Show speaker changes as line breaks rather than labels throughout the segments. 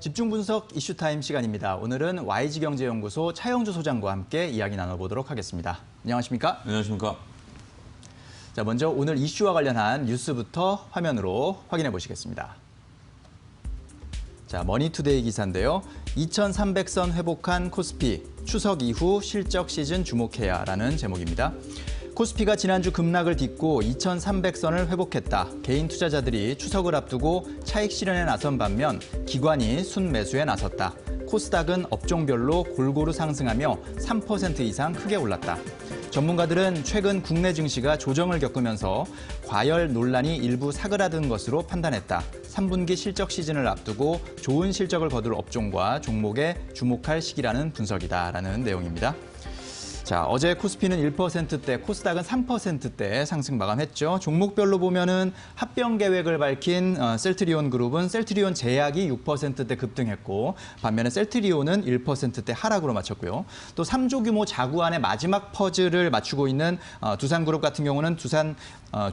집중 분석 이슈타임 시간입니다. 오늘은 YG경제연구소 차영주 소장과 함께 이야기 나눠보도록 하겠습니다. 안녕하십니까?
안녕하십니까?
자, 먼저 오늘 이슈와 관련한 뉴스부터 화면으로 확인해 보시겠습니다. 자, 머니투데이 기사인데요. 2,300선 회복한 코스피, 추석 이후 실적 시즌 주목해야라는 제목입니다. 코스피가 지난주 급락을 딛고 2,300선을 회복했다. 개인 투자자들이 추석을 앞두고 차익 실현에 나선 반면 기관이 순매수에 나섰다. 코스닥은 업종별로 골고루 상승하며 3% 이상 크게 올랐다. 전문가들은 최근 국내 증시가 조정을 겪으면서 과열 논란이 일부 사그라든 것으로 판단했다. 3분기 실적 시즌을 앞두고 좋은 실적을 거둘 업종과 종목에 주목할 시기라는 분석이다라는 내용입니다. 자, 어제 코스피는 1%대, 코스닥은 3%대 상승 마감했죠. 종목별로 보면은 합병 계획을 밝힌 셀트리온 그룹은 셀트리온 제약이 6%대 급등했고, 반면에 셀트리온은 1%대 하락으로 마쳤고요. 또 3조 규모 자구안의 마지막 퍼즐을 맞추고 있는 두산그룹 같은 경우는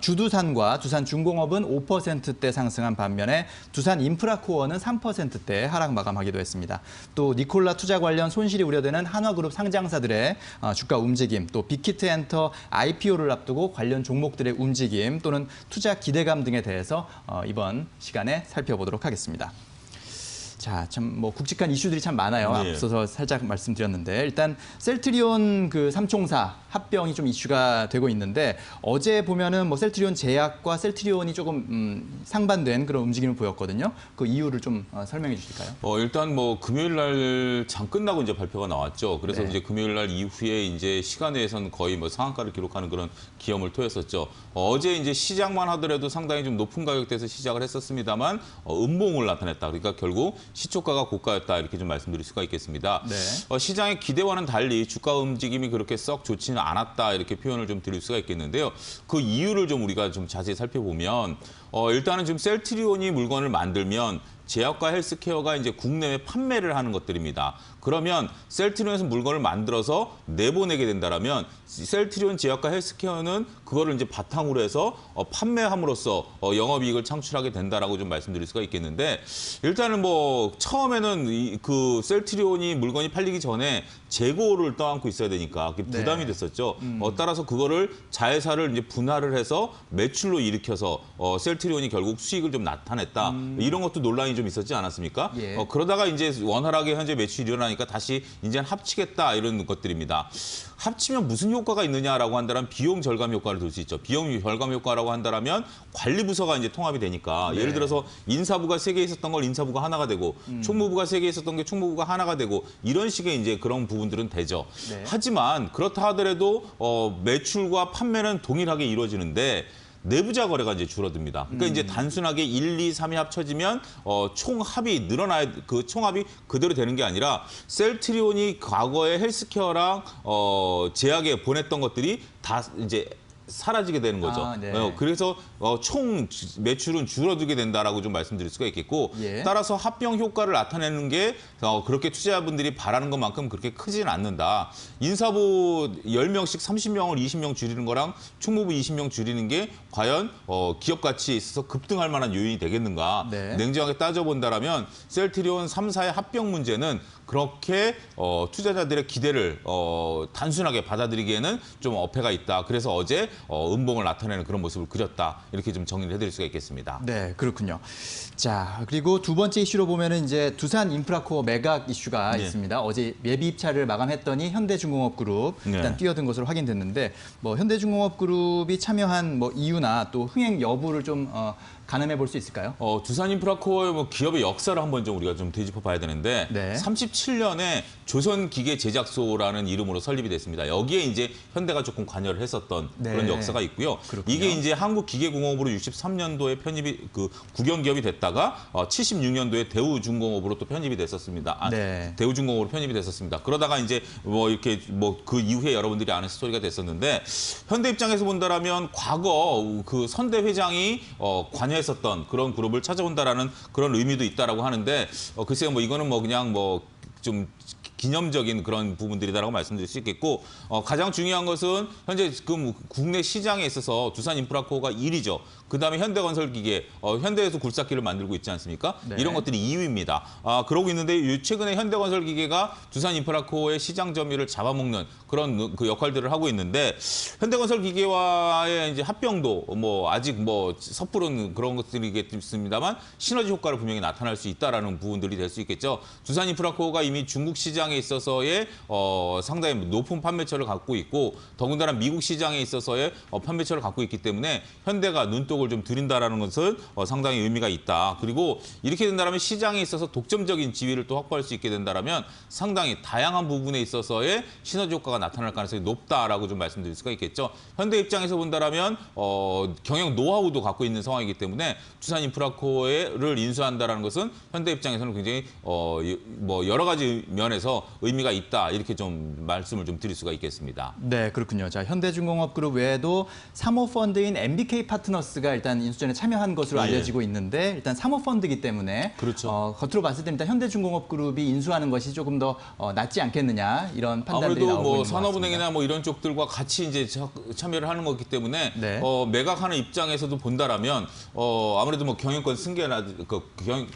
주두산과 두산중공업은 5%대 상승한 반면에 두산인프라코어는 3%대 하락 마감하기도 했습니다. 또 니콜라 투자 관련 손실이 우려되는 한화그룹 상장사들의 주가 움직임, 또 빅히트엔터 IPO를 앞두고 관련 종목들의 움직임 또는 투자 기대감 등에 대해서 이번 시간에 살펴보도록 하겠습니다. 자, 참 굵직한 이슈들이 참 많아요.
네.
앞서서 살짝 말씀드렸는데 일단 셀트리온 그 삼총사 합병이 좀 이슈가 되고 있는데 어제 보면은 셀트리온 제약과 셀트리온이 조금 상반된 그런 움직임을 보였거든요. 그 이유를 좀 설명해 주실까요?
일단 금요일 날 장 끝나고 이제 발표가 나왔죠. 그래서
네.
이제 금요일 날 이후에 이제 시간 내에서는 거의 상한가를 기록하는 그런 기염을 토했었죠. 어제 이제 시작만 하더라도 상당히 좀 높은 가격대에서 시작을 했었습니다만 음봉을 나타냈다. 그러니까 결국 시초가가 고가였다 이렇게 좀 말씀드릴 수가 있겠습니다.
네.
시장의 기대와는 달리 주가 움직임이 그렇게 썩 좋지는 않았다 이렇게 표현을 좀 드릴 수가 있겠는데요. 그 이유를 좀 우리가 좀 자세히 살펴보면 일단은 지금 셀트리온이 물건을 만들면 제약과 헬스케어가 이제 국내외 판매를 하는 것들입니다. 그러면 셀트리온에서 물건을 만들어서 내보내게 된다라면 셀트리온 제약과 헬스케어는 그거를 이제 바탕으로 해서 판매함으로써 영업이익을 창출하게 된다라고 좀 말씀드릴 수가 있겠는데 일단은 처음에는 그 셀트리온이 물건이 팔리기 전에 재고를 떠안고 있어야 되니까 그게 부담이 됐었죠. 따라서 그거를 자회사를 이제 분할을 해서 매출로 일으켜서 셀트리온이 결국 수익을 좀 나타냈다. 이런 것도 논란이 좀 있었지 않았습니까?
예.
그러다가 이제 원활하게 현재 매출이 일어나니까 다시 이제는 합치겠다 이런 것들입니다. 합치면 무슨 효과가 있느냐라고 한다면 비용 절감 효과를 들 수 있죠. 비용 절감 효과라고 한다면 관리부서가 이제 통합이 되니까
네.
예를 들어서 인사부가 3개 있었던 걸 인사부가 하나가 되고 총무부가 3개 있었던 게 총무부가 하나가 되고 이런 식의 이제 그런 부분들은 되죠.
네.
하지만 그렇다 하더라도 매출과 판매는 동일하게 이루어지는데 내부자 거래가 이제 줄어듭니다. 그러니까 이제 단순하게 1, 2, 3이 합쳐지면 총합이 늘어나야 그 총합이 그대로 되는 게 아니라 셀트리온이 과거에 헬스케어랑 제약에 보냈던 것들이 다 이제 사라지게 되는 거죠.
네.
그래서 총 매출은 줄어들게 된다라고 좀 말씀드릴 수가 있겠고
예.
따라서 합병 효과를 나타내는 게 그렇게 투자자분들이 바라는 것만큼 그렇게 크지는 않는다. 인사부 10명씩 30명을 20명 줄이는 거랑 총무부 20명 줄이는 게 과연 기업 가치에 있어서 급등할 만한 요인이 되겠는가.
네.
냉정하게 따져본다라면 셀트리온 3사의 합병 문제는 그렇게 투자자들의 기대를 단순하게 받아들이기에는 좀 어폐가 있다. 그래서 어제 음봉을 나타내는 그런 모습을 그렸다. 이렇게 좀 정리를 해드릴 수가 있겠습니다.
네, 그렇군요. 자, 그리고 두 번째 이슈로 보면은 이제 두산 인프라코어 매각 이슈가
네.
있습니다. 어제 예비 입찰을 마감했더니 현대중공업그룹 일단
네.
뛰어든 것으로 확인됐는데 현대중공업그룹이 참여한 이유나 또 흥행 여부를 좀 가늠해 볼 수 있을까요?
두산인프라코어의 기업의 역사를 한번 좀 우리가 좀 되짚어 봐야 되는데
네.
37년에 조선기계제작소라는 이름으로 설립이 됐습니다. 여기에 이제 현대가 조금 관여를 했었던
네.
그런 역사가 있고요.
그렇군요.
이게 이제 한국기계공업으로 63년도에 편입이 국영기업이 됐다가 76년도에 대우중공업으로 또 편입이 됐었습니다.
네.
대우중공업으로 편입이 됐었습니다. 그러다가 이제 이렇게 그 이후에 여러분들이 아는 스토리가 됐었는데 현대 입장에서 본다라면 과거 그 선대 회장이 관여했었던 그런 그룹을 찾아온다라는 그런 의미도 있다라고 하는데 글쎄요 이거는 그냥 좀 기념적인 그런 부분들이다라고 말씀드릴 수 있겠고 가장 중요한 것은 현재 지금 국내 시장에 있어서 두산인프라코어가 1위죠. 그다음에 현대건설기계, 현대에서 굴삭기를 만들고 있지 않습니까?
네.
이런 것들이 2위입니다. 그러고 있는데 최근에 현대건설기계가 두산인프라코어의 시장 점유율을 잡아먹는 그런 그 역할들을 하고 있는데 현대건설기계와의 이제 합병도 뭐 아직 뭐 섣부른 그런 것들이겠습니다만 시너지 효과를 분명히 나타날 수 있다라는 부분들이 될 수 있겠죠. 두산인프라코어가 이미 중국 시장에 있어서의 상당히 높은 판매처를 갖고 있고 더군다나 미국 시장에 있어서의 판매처를 갖고 있기 때문에 현대가 눈독을 좀 들인다라는 것은 상당히 의미가 있다. 그리고 이렇게 된다면 시장에 있어서 독점적인 지위를 또 확보할 수 있게 된다면 상당히 다양한 부분에 있어서의 시너지 효과가 나타날 가능성이 높다라고 좀 말씀드릴 수가 있겠죠. 현대 입장에서 본다면 경영 노하우도 갖고 있는 상황이기 때문에 두산인프라코어를 인수한다라는 것은 현대 입장에서는 굉장히 뭐 여러 가지 면에서 의미가 있다 이렇게 좀 말씀을 좀 드릴 수가 있겠습니다.
네, 그렇군요. 자, 현대중공업그룹 외에도 사모펀드인 MBK 파트너스가 일단 인수전에 참여한 것으로
예.
알려지고 있는데 일단 사모펀드이기 때문에
그렇죠.
겉으로 봤을 때 일단 현대중공업그룹이 인수하는 것이 조금 더 낫지 않겠느냐 이런 판단들이
아무래도
나오고
뭐
있는 것
산업은행이나
같습니다.
뭐 이런 쪽들과 같이 이제 참여를 하는 거기 때문에
네.
매각하는 입장에서도 본다라면 아무래도 뭐 경영권 승계라든지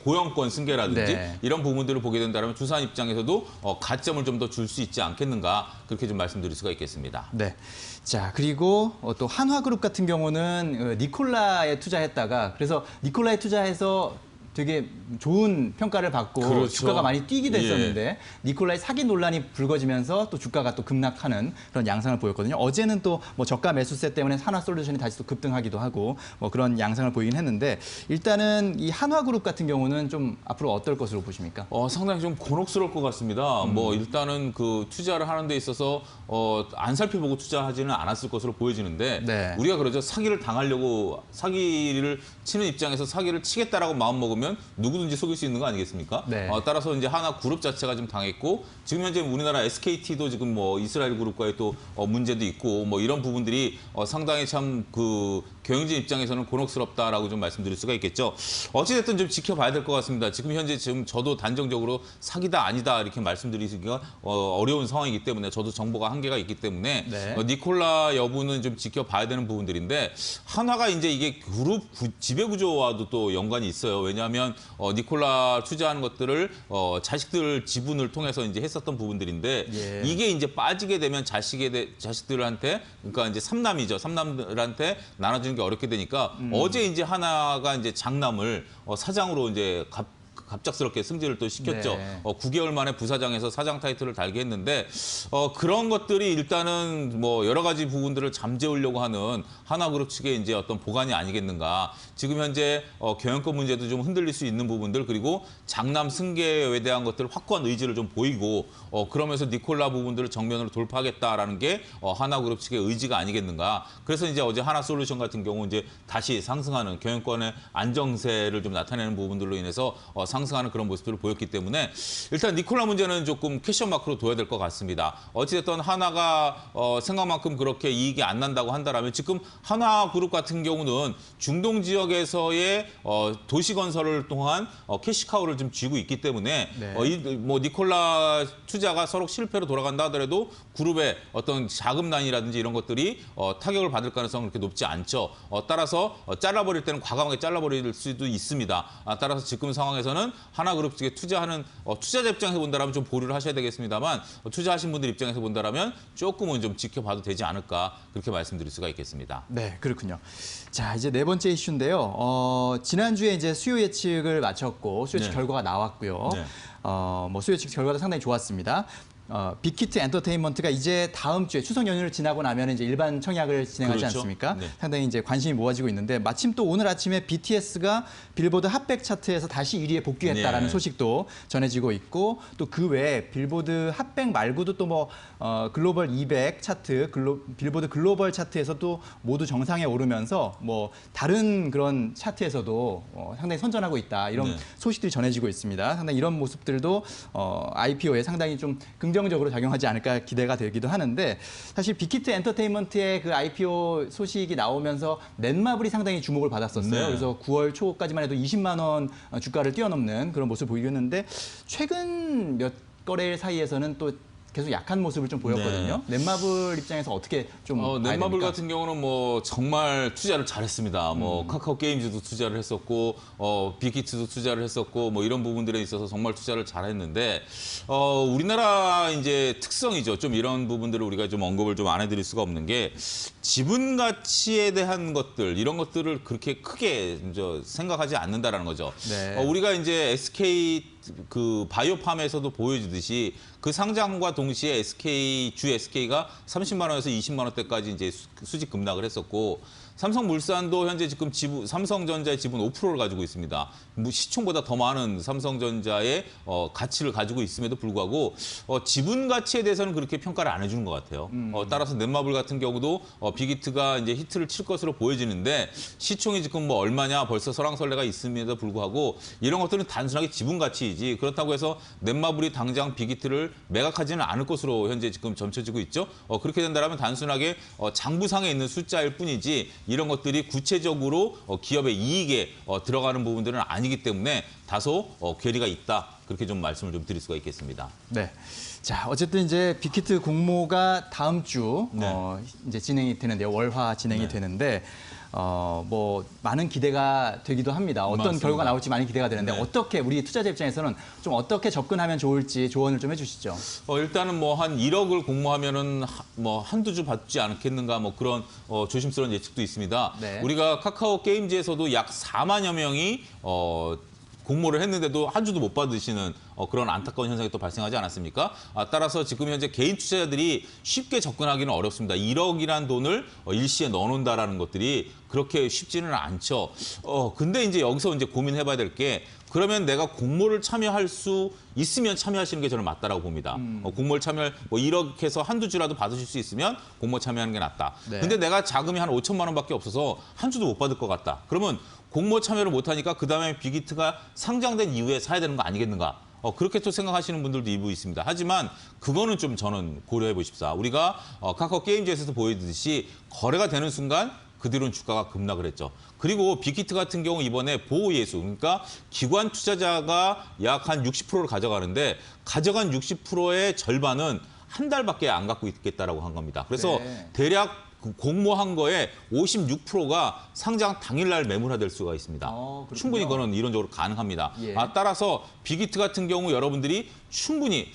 고용권 승계라든지
네.
이런 부분들을 보게 된다면 두산 입장에서도 가점을 좀 더 줄 수 있지 않겠는가 그렇게 좀 말씀드릴 수가 있겠습니다.
네. 자, 그리고 또 한화그룹 같은 경우는 니콜라에 투자했다가 그래서 니콜라에 투자해서 되게 좋은 평가를 받고
그렇죠.
주가가 많이 뛰기도
예.
했었는데 니콜라의 사기 논란이 불거지면서 또 주가가 또 급락하는 그런 양상을 보였거든요. 어제는 또 뭐 저가 매수세 때문에 한화솔루션이 다시 또 급등하기도 하고 뭐 그런 양상을 보이긴 했는데 일단은 이 한화그룹 같은 경우는 좀 앞으로 어떨 것으로 보십니까?
상당히 좀 곤혹스러울 것 같습니다. 뭐 일단은 그 투자를 하는 데 있어서 안 살펴보고 투자하지는 않았을 것으로 보여지는데
네.
우리가 그러죠. 사기를 당하려고 사기를 치는 입장에서 사기를 치겠다라고 마음 먹으면 누구든지 속일 수 있는 거 아니겠습니까?
네.
따라서 이제 하나 그룹 자체가 좀 당했고 지금 현재 우리나라 SKT도 지금 뭐 이스라엘 그룹과의 또 문제도 있고 뭐 이런 부분들이 상당히 참 그 경영진 입장에서는 곤혹스럽다라고 좀 말씀드릴 수가 있겠죠. 어찌됐든 좀 지켜봐야 될 것 같습니다. 지금 현재 지금 저도 단정적으로 사기다 아니다 이렇게 말씀드리기가 어려운 상황이기 때문에 저도 정보가 한계가 있기 때문에
네.
니콜라 여부는 좀 지켜봐야 되는 부분들인데 한화가 이제 이게 그룹 지배구조와도 또 연관이 있어요. 왜냐하면 니콜라 투자하는 것들을 자식들 지분을 통해서 이제 했었던 부분들인데
예.
이게 이제 빠지게 되면 자식들한테 그러니까 이제 삼남이죠. 삼남들한테 나눠주는 게 어렵게 되니까 어제 이제 하나가 이제 장남을 사장으로 이제 갑작스럽게 승진을 또 시켰죠.
네.
9개월 만에 부사장에서 사장 타이틀을 달게 했는데 그런 것들이 일단은 뭐 여러 가지 부분들을 잠재우려고 하는 하나그룹 측의 이제 어떤 보관이 아니겠는가. 지금 현재 경영권 문제도 좀 흔들릴 수 있는 부분들 그리고 장남 승계에 대한 것들을 확고한 의지를 좀 보이고 그러면서 니콜라 부분들을 정면으로 돌파하겠다라는 게 하나그룹 측의 의지가 아니겠는가. 그래서 이제 어제 하나솔루션 같은 경우 이제 다시 상승하는 경영권의 안정세를 좀 나타내는 부분들로 인해서 상승하는 그런 모습들을 보였기 때문에 일단 니콜라 문제는 조금 퀘션 마크로 둬야 될 것 같습니다. 어찌됐든 하나가 생각만큼 그렇게 이익이 안 난다고 한다면 지금 하나그룹 같은 경우는 중동 지역에서의 도시 건설을 통한 캐시카우를 좀 쥐고 있기 때문에
네.
뭐 니콜라 투자가 서로 실패로 돌아간다 하더라도 그룹의 어떤 자금난이라든지 이런 것들이 타격을 받을 가능성은 그렇게 높지 않죠. 따라서 잘라버릴 때는 과감하게 잘라버릴 수도 있습니다. 따라서 지금 상황에서는 하나그룹 측에 투자하는 투자자 입장에서 본다면 좀 보류를 하셔야 되겠습니다만 투자하신 분들 입장에서 본다면 조금은 좀 지켜봐도 되지 않을까 그렇게 말씀드릴 수가 있겠습니다.
네, 그렇군요. 자, 이제 네 번째 이슈인데요. 지난주에 이제 수요 예측을 마쳤고 수요 예측
네.
결과가 나왔고요.
네.
뭐 수요 예측 결과도 상당히 좋았습니다. 빅히트 엔터테인먼트가 이제 다음 주에 추석 연휴를 지나고 나면 이제 일반 청약을 진행하지
그렇죠.
않습니까?
네.
상당히 이제 관심이 모아지고 있는데 마침 또 오늘 아침에 BTS가 빌보드 핫백 차트에서 다시 1위에 복귀했다라는
네.
소식도 전해지고 있고 또 그 외에 빌보드 핫백 말고도 또 뭐 글로벌 200 차트, 빌보드 글로벌 차트에서도 모두 정상에 오르면서 뭐 다른 그런 차트에서도 상당히 선전하고 있다 이런
네.
소식들이 전해지고 있습니다. 상당히 이런 모습들도 IPO에 상당히 좀 긍정적으로 작용하지 않을까 기대가 되기도 하는데 사실 빅히트 엔터테인먼트의 그 IPO 소식이 나오면서 넷마블이 상당히 주목을 받았었어요.
네.
그래서 9월 초까지만 해도 20만 원 주가를 뛰어넘는 그런 모습을 보이고 있는데 최근 몇 거래일 사이에서는 또 계속 약한 모습을 좀 보였거든요. 넷마블 입장에서 어떻게 좀 봐야
넷마블
됩니까?
같은 경우는 뭐 정말 투자를 잘했습니다. 뭐 카카오 게임즈도 투자를 했었고, 빅히트도 투자를 했었고, 뭐 이런 부분들에 있어서 정말 투자를 잘했는데, 우리나라 이제 특성이죠. 좀 이런 부분들을 우리가 좀 언급을 좀 안 해드릴 수가 없는 게 지분 가치에 대한 것들 이런 것들을 그렇게 크게 이제 생각하지 않는다라는 거죠.
네.
우리가 이제 SK 그 바이오팜에서도 보여주듯이 그 상장과 동시에 주 SK가 30만 원에서 20만 원대까지 이제 수직 급락을 했었고 삼성물산도 현재 지금 삼성전자의 지분 5%를 가지고 있습니다. 시총보다 더 많은 삼성전자의 가치를 가지고 있음에도 불구하고 지분 가치에 대해서는 그렇게 평가를 안 해주는 것 같아요. 따라서 넷마블 같은 경우도 빅히트가 이제 히트를 칠 것으로 보여지는데 시총이 지금 뭐 얼마냐 벌써 설왕설래가 있음에도 불구하고 이런 것들은 단순하게 지분 가치이지 그렇다고 해서 넷마블이 당장 빅히트를 매각하지는 않을 것으로 현재 지금 점쳐지고 있죠. 그렇게 된다면 단순하게 장부상에 있는 숫자일 뿐이지 이런 것들이 구체적으로 기업의 이익에 들어가는 부분들은 아니기 때문에 다소 괴리가 있다. 그렇게 좀 말씀을 좀 드릴 수가 있겠습니다.
네. 자, 어쨌든 이제 빅히트 공모가 다음 주
네.
이제 진행이 되는데요. 월화 진행이
네.
되는데 뭐 많은 기대가 되기도 합니다. 어떤
맞습니다.
결과가 나올지 많이 기대가 되는데
네.
어떻게 우리 투자자 입장에서는 좀 어떻게 접근하면 좋을지 조언을 좀 해주시죠.
일단은 뭐 한 1억을 공모하면은 뭐 한두 주 받지 않겠는가 뭐 그런 조심스러운 예측도 있습니다.
네.
우리가 카카오 게임즈에서도 약 4만여 명이 공모를 했는데도 한 주도 못 받으시는 그런 안타까운 현상이 또 발생하지 않았습니까? 따라서 지금 현재 개인 투자자들이 쉽게 접근하기는 어렵습니다. 1억이란 돈을 일시에 넣어놓는다라는 것들이 그렇게 쉽지는 않죠. 근데 이제 여기서 이제 고민해봐야 될 게 그러면 내가 공모를 참여할 수 있으면 참여하시는 게 저는 맞다라고 봅니다. 공모를 참여할 뭐 1억 해서 한두 주라도 받으실 수 있으면 공모 참여하는 게 낫다.
네.
근데 내가 자금이 한 5천만 원밖에 없어서 한 주도 못 받을 것 같다. 그러면 공모 참여를 못하니까 그다음에 빅히트가 상장된 이후에 사야 되는 거 아니겠는가? 그렇게 또 생각하시는 분들도 일부 있습니다. 하지만 그거는 좀 저는 고려해 보십사. 우리가 카카오 게임즈에서도 보여주듯이 거래가 되는 순간 그 뒤로는 주가가 급락을 했죠. 그리고 빅히트 같은 경우 이번에 보호예수, 그러니까 기관 투자자가 약 한 60%를 가져가는데 가져간 60%의 절반은 한 달밖에 안 갖고 있겠다라고 한 겁니다. 그래서
네.
대략 그 공모한 거에 56%가 상장 당일날 매물화될 수가 있습니다.
그렇군요.
충분히 그거는 이론적으로 가능합니다.
예.
따라서 빅히트 같은 경우 여러분들이 충분히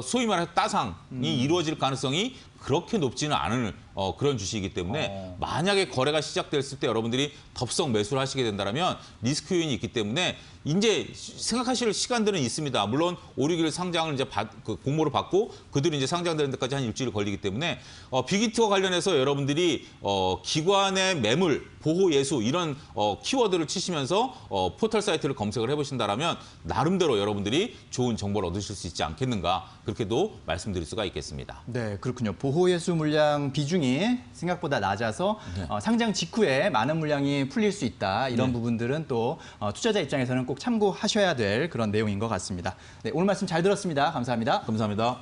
소위 말해서 따상이 이루어질 가능성이 그렇게 높지는 않은 그런 주식이기 때문에 만약에 거래가 시작됐을 때 여러분들이 덥석 매수를 하시게 된다면 리스크 요인이 있기 때문에 이제 생각하실 시간들은 있습니다. 물론 5, 6일 상장을 이제 공모를 받고 그들이 이제 상장되는 데까지 한 일주일 걸리기 때문에 빅히트와 관련해서 여러분들이 기관의 매물, 보호 예수 이런 키워드를 치시면서 포털 사이트를 검색을 해보신다라면 나름대로 여러분들이 좋은 정보를 얻으실 수 있지 않겠는가 그렇게도 말씀드릴 수가 있겠습니다.
네, 그렇군요. 보호예수 물량 비중이 생각보다 낮아서 상장 직후에 많은 물량이 풀릴 수 있다. 이런 부분들은 또 투자자 입장에서는 꼭 참고하셔야 될 그런 내용인 것 같습니다. 네, 오늘 말씀 잘 들었습니다. 감사합니다.
감사합니다.